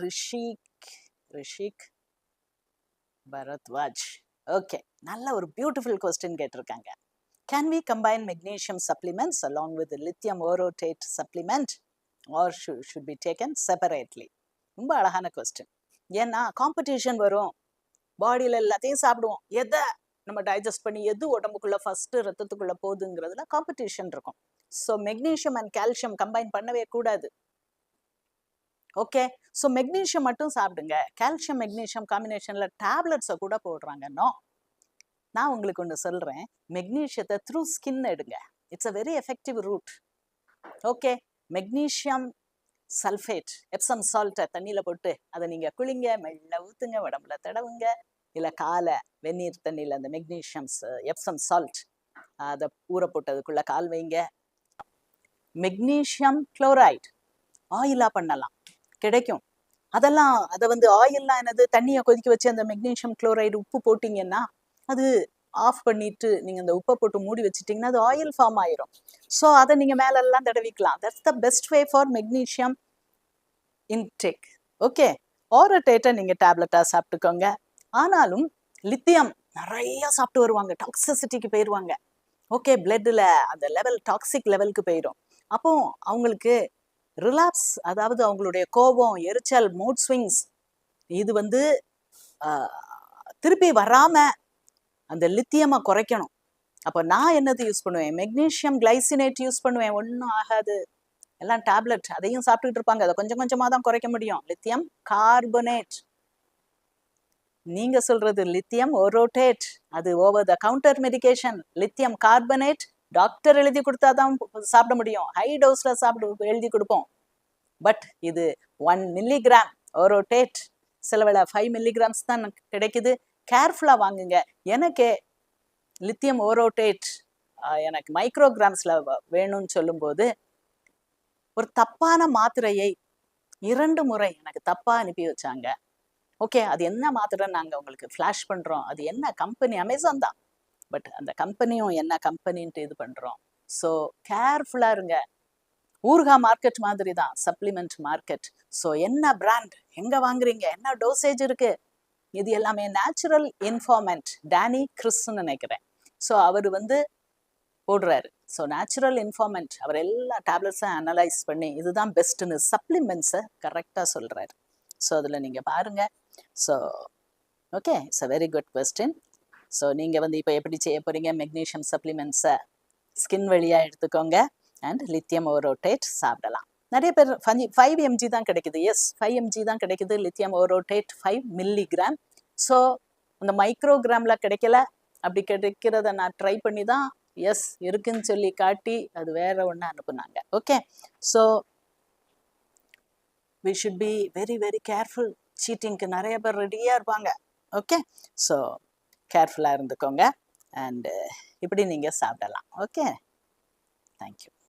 Rishik Bharadwaj. Okay, நல்ல ஒரு beautiful question கேட்டிருக்காங்க. Can we combine magnesium supplements along with the lithium orotate supplement or should be taken separately? ரொம்ப அழகான question. ஏன்னா competition வரும், பாடியில் எல்லாத்தையும் சாப்பிடுவோம், எதை நம்ம டைஜஸ்ட் பண்ணி எது உடம்புக்குள்ள ஃபர்ஸ்ட் ரத்தத்துக்குள்ள போகுதுங்கிறதுல காம்படிஷன் இருக்கும். So magnesium and calcium combine பண்ணவே கூடாது. ஓகே, ஸோ மெக்னீஷியம் மட்டும் சாப்பிடுங்க. கால்சியம் மெக்னீஷியம் காம்பினேஷன்ல டேப்லெட்ஸை கூட போடுறாங்க. நோ, நான் உங்களுக்கு ஒன்று சொல்றேன், மெக்னீஷியத்தை த்ரூ ஸ்கின் எடுங்க. It's a very effective route. Okay, magnesium sulphate Epsom சால்ட்டை தண்ணியில் போட்டு அதை நீங்கள் குளிங்க, மெல்ல ஊற்றுங்க, உடம்புல தடவுங்க, இல்லை காலை வெந்நீர் தண்ணியில் அந்த மெக்னீஷியம் எப்சம் சால்ட் அதை ஊற போட்டதுக்குள்ள கால் வைங்க. மெக்னீஷியம் குளோரைட் ஆயிலாக பண்ணலாம், கிடைக்கும். அதெல்லாம் அதை வந்து ஆயில்லாம் என்னது, தண்ணியை கொதிக்க வச்சு அந்த மெக்னீஷியம் குளோரைடு உப்பு போட்டிங்கன்னா அது ஆஃப் பண்ணிட்டு நீங்கள் அந்த உப்பை போட்டு மூடி வச்சுட்டிங்கன்னா அது ஆயில் ஃபார்ம் ஆயிரும். ஸோ அதை நீங்கள் மேலெல்லாம் தடவிக்கலாம். That's the best way for magnesium intake. Okay, ஓரோடேட்டை நீங்கள் டேப்லெட்டாக சாப்பிட்டுக்கோங்க. ஆனாலும் லித்தியம் நிறைய சாப்பிட்டு வருவாங்க, டாக்ஸிசிட்டிக்கு போயிடுவாங்க. ஓகே, பிளட்டில் அந்த லெவல் டாக்ஸிக் லெவலுக்கு போயிடும். அப்போ அவங்களுக்கு ரிலாப்ஸ், அதாவது அவங்களுடைய கோபம், எரிச்சல், மூட் ஸ்விங்ஸ், இது வந்து திருப்பி வராம அந்த லித்தியமை குறைக்கணும். அப்போ நான் என்னது யூஸ் பண்ணுவேன், மெக்னீஷியம் கிளைசினேட் யூஸ் பண்ணுவேன். ஒன்றும் ஆகாது, எல்லாம் டேப்லெட், அதையும் சாப்பிட்டுட்டு இருப்பாங்க. அதை கொஞ்சம் கொஞ்சமாக தான் குறைக்க முடியும். லித்தியம் கார்பனேட், நீங்க சொல்றது லித்தியம் ஓரோடேட், அது over the counter medication. Lithium carbonate doctor எழுதி கொடுத்தாதான் சாப்பிட முடியும், ஹை டோஸ்ல எழுதி கொடுப்போம். பட் இது 1 மில்லிகிராம் ஓரோடேட், சில வேளை 5 மில்லிகிராம்ஸ் தான் கிடைக்குது. கேர்ஃபுல்லா வாங்குங்க. எனக்கு லித்தியம் ஓரோடேட் எனக்கு மைக்ரோகிராம்ஸ்ல வேணும்னு சொல்லும்போது ஒரு தப்பான மாத்திரையை 2 முறை எனக்கு தப்பா அனுப்பி வச்சாங்க. ஓகே, அது என்ன மாத்திரை நாங்கள் உங்களுக்கு ஃப்ளாஷ் பண்ணுறோம், அது என்ன கம்பெனி, அமேசான் தான், பட் அந்த கம்பெனியும் என்ன கம்பெனின்ட்டு இது பண்ணுறோம். ஸோ கேர்ஃபுல்லாக இருங்க. ஊர்கா மார்க்கெட் மாதிரி தான் சப்ளிமெண்ட் மார்க்கெட். ஸோ என்ன பிராண்ட், எங்கே வாங்குறீங்க, என்ன டோசேஜ் இருக்கு, இது எல்லாமே நேச்சுரல் இன்ஃபார்மெண்ட் டேனி கிறிஸ்ன்னு நினைக்கிறேன். ஸோ அவர் வந்து போடுறாரு. ஸோ நேச்சுரல் இன்ஃபார்மெண்ட் அவர் எல்லா டேப்லெட்ஸும் அனலைஸ் பண்ணி இதுதான் பெஸ்ட்டுன்னு சப்ளிமெண்ட்ஸை கரெக்டாக சொல்கிறாரு. ஸோ அதில் நீங்கள் பாருங்கள். So okay, it's a very good question. So நீங்கள் வந்து இப்போ எப்படி செய்ய போகிறீங்க, மெக்னீஷியம் சப்ளிமெண்ட்ஸை ஸ்கின் வழியாக எடுத்துக்கோங்க அண்ட் லித்தியம் ஓரோடேட் சாப்பிடலாம். நிறைய பேர் 5 mg தான் கிடைக்குது. எஸ், 5 mg தான் கிடைக்குது லித்தியம் ஓரோடேட் 5 மில்லிகிராம். ஸோ அந்த மைக்ரோகிராமில் கிடைக்கல, அப்படி கிடைக்கிறத நான் ட்ரை பண்ணி தான் எஸ் இருக்குன்னு சொல்லி காட்டி அது வேற ஒன்று அனுப்புனாங்க. Okay, so we should be very very careful. சீட்டிங்க்கு நிறைய பேர் ரெடியாக இருப்பாங்க. ஓகே, ஸோ கேர்ஃபுல்லாக இருந்துக்கோங்க அண்ட் இப்படி நீங்கள் சாப்பிடலாம். Okay, thank you.